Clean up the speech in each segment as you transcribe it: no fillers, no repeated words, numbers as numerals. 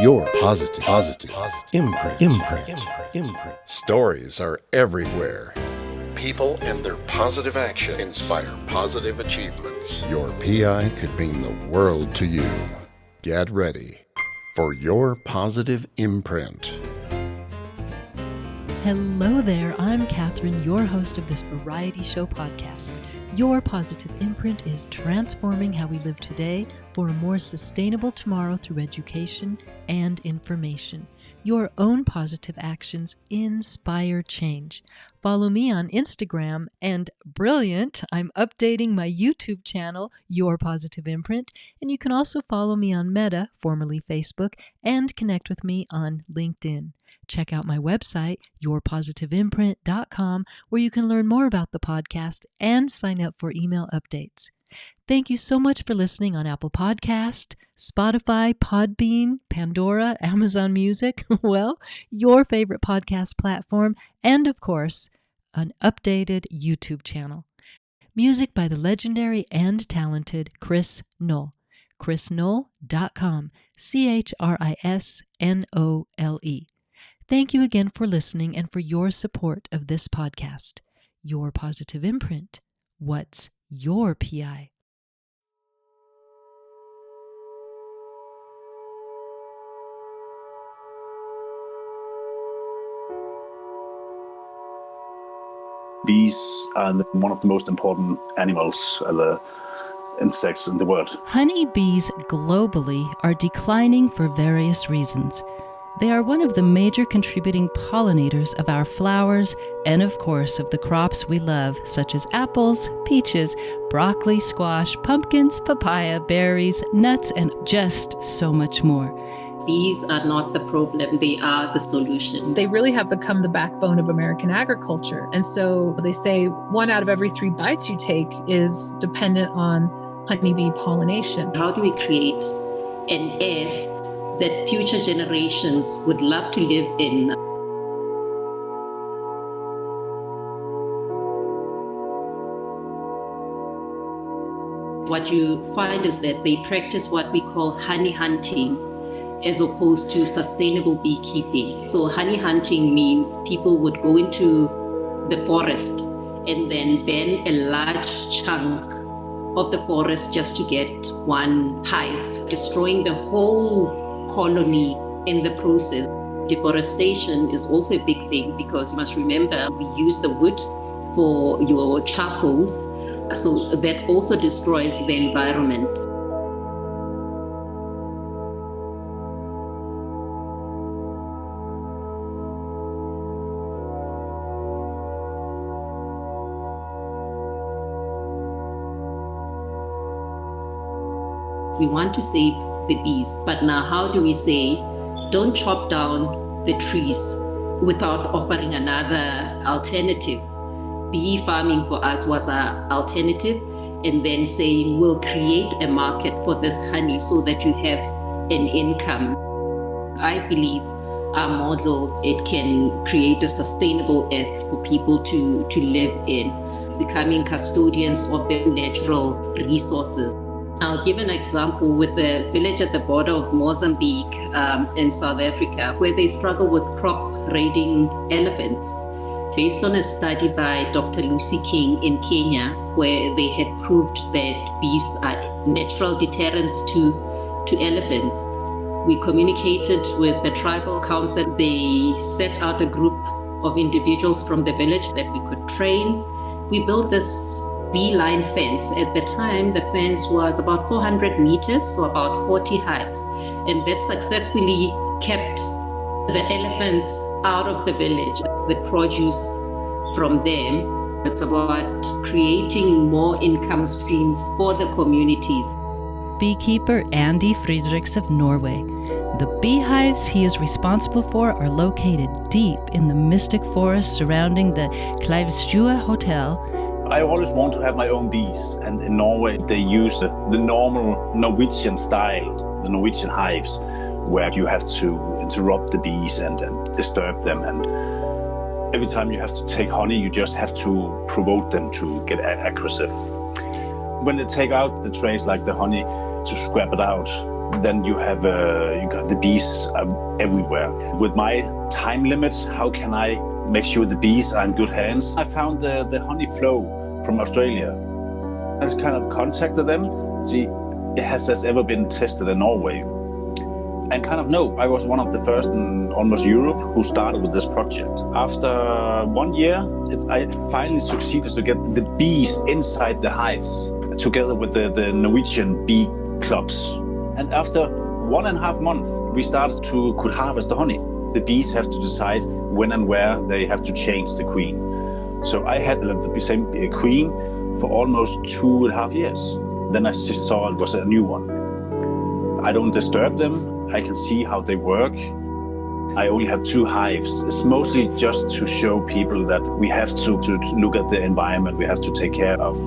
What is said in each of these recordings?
your positive imprint. Stories are everywhere. People and their positive action inspire positive achievements. Your PI could mean the world to you. Get ready for your positive imprint. Hello there, I'm Catherine, your host of this variety show podcast. Your positive imprint is transforming how we live today for a more sustainable tomorrow through education and information. Your own positive actions inspire change. Follow me on Instagram, and brilliant, I'm updating my YouTube channel, Your Positive Imprint, and you can also follow me on Meta, formerly Facebook, and connect with me on LinkedIn. Check out my website, yourpositiveimprint.com, where you can learn more about the podcast and sign up for email updates. Thank you so much for listening on Apple Podcast, Spotify, Podbean, Pandora, Amazon Music, well, your favorite podcast platform, and of course, an updated YouTube channel. Music by the legendary and talented Chris Knoll. chrisknoll.com, CHRISNOLE. Thank you again for listening and for your support of this podcast. Your Positive Imprint. What's your PI? Bees are one of the most important animals, the insects in the world. Honeybees globally are declining for various reasons. They are one of the major contributing pollinators of our flowers and, of course, of the crops we love, such as apples, peaches, broccoli, squash, pumpkins, papaya, berries, nuts, and just so much more. Bees are not the problem, they are the solution. They really have become the backbone of American agriculture. And so they say 1 out of every 3 bites you take is dependent on honeybee pollination. How do we create an earth that future generations would love to live in? What you find is that they practice what we call honey hunting, as opposed to sustainable beekeeping. So honey hunting means people would go into the forest and then burn a large chunk of the forest just to get one hive, destroying the whole colony in the process. Deforestation is also a big thing because you must remember we use the wood for your charcoals, so that also destroys the environment. We want to save the bees, but now how do we say, don't chop down the trees without offering another alternative? Bee farming for us was our alternative, and then saying we'll create a market for this honey so that you have an income. I believe our model, it can create a sustainable earth for people to live in, becoming custodians of their natural resources. I'll give an example with the village at the border of Mozambique in South Africa, where they struggle with crop raiding elephants. Based on a study by Dr. Lucy King in Kenya, where they had proved that bees are natural deterrents to elephants, we communicated with the tribal council. They set out a group of individuals from the village that we could train. We built this bee-line fence. At the time, the fence was about 400 meters, so about 40 hives. And that successfully kept the elephants out of the village, the produce from them. It's about creating more income streams for the communities. Beekeeper Andy Friedrichs of Norway. The beehives he is responsible for are located deep in the mystic forest surrounding the Kleivstua Hotel. I always want to have my own bees, and in Norway they use the normal Norwegian style, the Norwegian hives, where you have to interrupt the bees and disturb them, and every time you have to take honey, you just have to provoke them to get aggressive. When they take out the trays like the honey to scrap it out, then you got the bees everywhere. With my time limit, how can I make sure the bees are in good hands? I found the honey flow from Australia. I just kind of contacted them, see, has this ever been tested in Norway? And kind of no, I was one of the first in almost Europe who started with this project. After 1 year, I finally succeeded to get the bees inside the hives together with the Norwegian bee clubs. And after 1.5 months, we could harvest the honey. The bees have to decide when and where they have to change the queen. So I had the same queen for almost 2.5 years. Then I saw it was a new one. I don't disturb them. I can see how they work. I only have 2 hives. It's mostly just to show people that we have to look at the environment. We have to take care of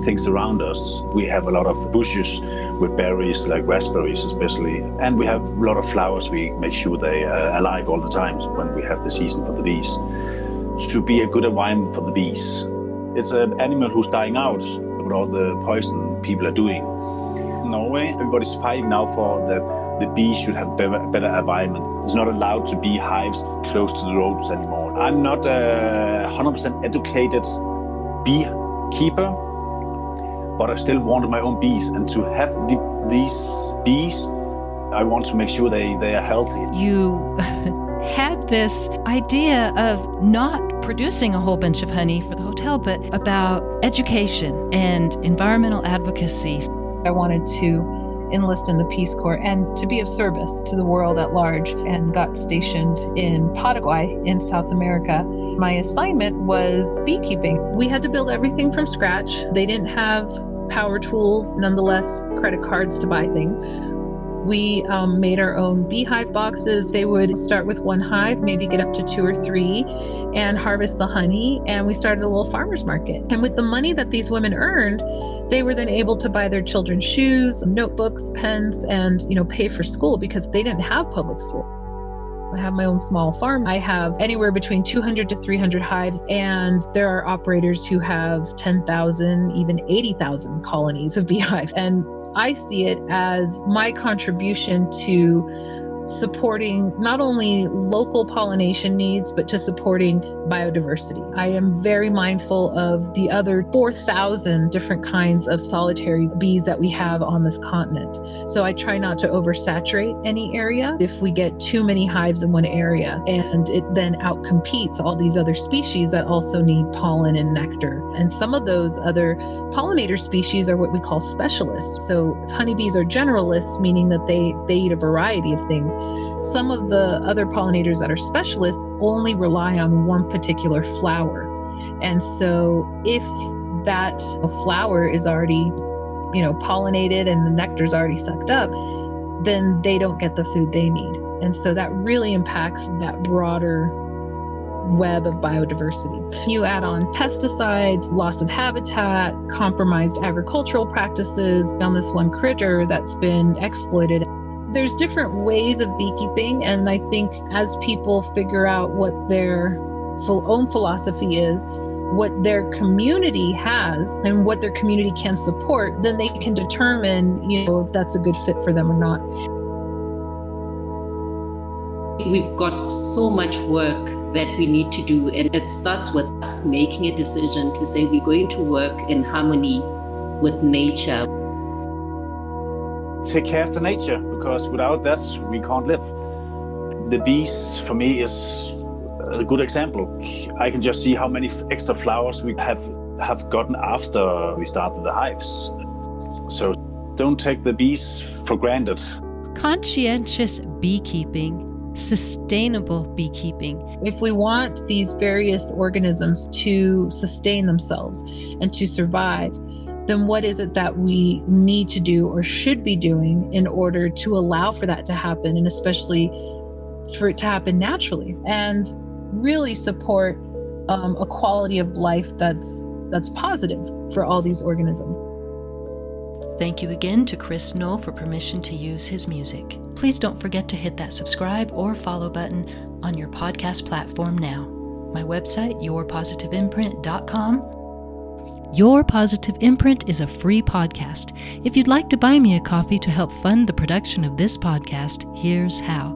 things around us. We have a lot of bushes with berries, like raspberries especially. And we have a lot of flowers. We make sure they are alive all the time when we have the season for the bees. To be a good environment for the bees. It's an animal who's dying out with all the poison people are doing. In Norway, everybody's fighting now for the bees should have better environment. It's not allowed to be hives close to the roads anymore. I'm not a 100% educated beekeeper, but I still wanted my own bees. And to have these bees, I want to make sure they are healthy. You had this idea of not producing a whole bunch of honey for the hotel, but about education and environmental advocacy. I wanted to enlist in the Peace Corps and to be of service to the world at large, and got stationed in Paraguay in South America. My assignment was beekeeping. We had to build everything from scratch. They didn't have power tools, nonetheless credit cards to buy things. We made our own beehive boxes. They would start with 1 hive, maybe get up to 2 or 3, and harvest the honey. And we started a little farmer's market. And with the money that these women earned, they were then able to buy their children shoes, notebooks, pens, and pay for school, because they didn't have public school. I have my own small farm. I have anywhere between 200 to 300 hives, and there are operators who have 10,000, even 80,000 colonies of beehives. And I see it as my contribution to supporting not only local pollination needs, but to supporting biodiversity. I am very mindful of the other 4,000 different kinds of solitary bees that we have on this continent. So I try not to oversaturate any area. If we get too many hives in one area, and it then outcompetes all these other species that also need pollen and nectar. And some of those other pollinator species are what we call specialists. So if honeybees are generalists, meaning that they eat a variety of things, some of the other pollinators that are specialists only rely on one particular flower. And so if that flower is already, pollinated and the nectar's already sucked up, then they don't get the food they need. And so that really impacts that broader web of biodiversity. You add on pesticides, loss of habitat, compromised agricultural practices on this one critter that's been exploited. There's different ways of beekeeping, and I think as people figure out what their own philosophy is, what their community has, and what their community can support, then they can determine, if that's a good fit for them or not. We've got so much work that we need to do, and it starts with us making a decision to say we're going to work in harmony with nature. Take care of the nature, because without that we can't live. The bees for me is a good example. I can just see how many extra flowers we have gotten after we started the hives. So don't take the bees for granted. Conscientious beekeeping, sustainable beekeeping. If we want these various organisms to sustain themselves and to survive, then what is it that we need to do or should be doing in order to allow for that to happen, and especially for it to happen naturally, and really support a quality of life that's positive for all these organisms. Thank you again to Chris Knoll for permission to use his music. Please don't forget to hit that subscribe or follow button on your podcast platform now. My website, yourpositiveimprint.com. Your Positive Imprint is a free podcast. If you'd like to buy me a coffee to help fund the production of this podcast, here's how.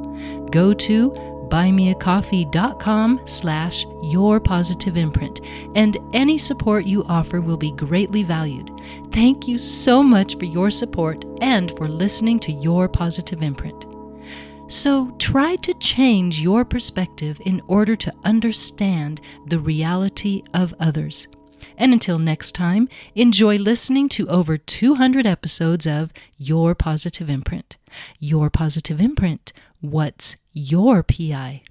Go to buymeacoffee.com/yourpositiveimprint, and any support you offer will be greatly valued. Thank you so much for your support and for listening to Your Positive Imprint. So try to change your perspective in order to understand the reality of others. And until next time, enjoy listening to over 200 episodes of Your Positive Imprint. Your Positive Imprint. What's your PI?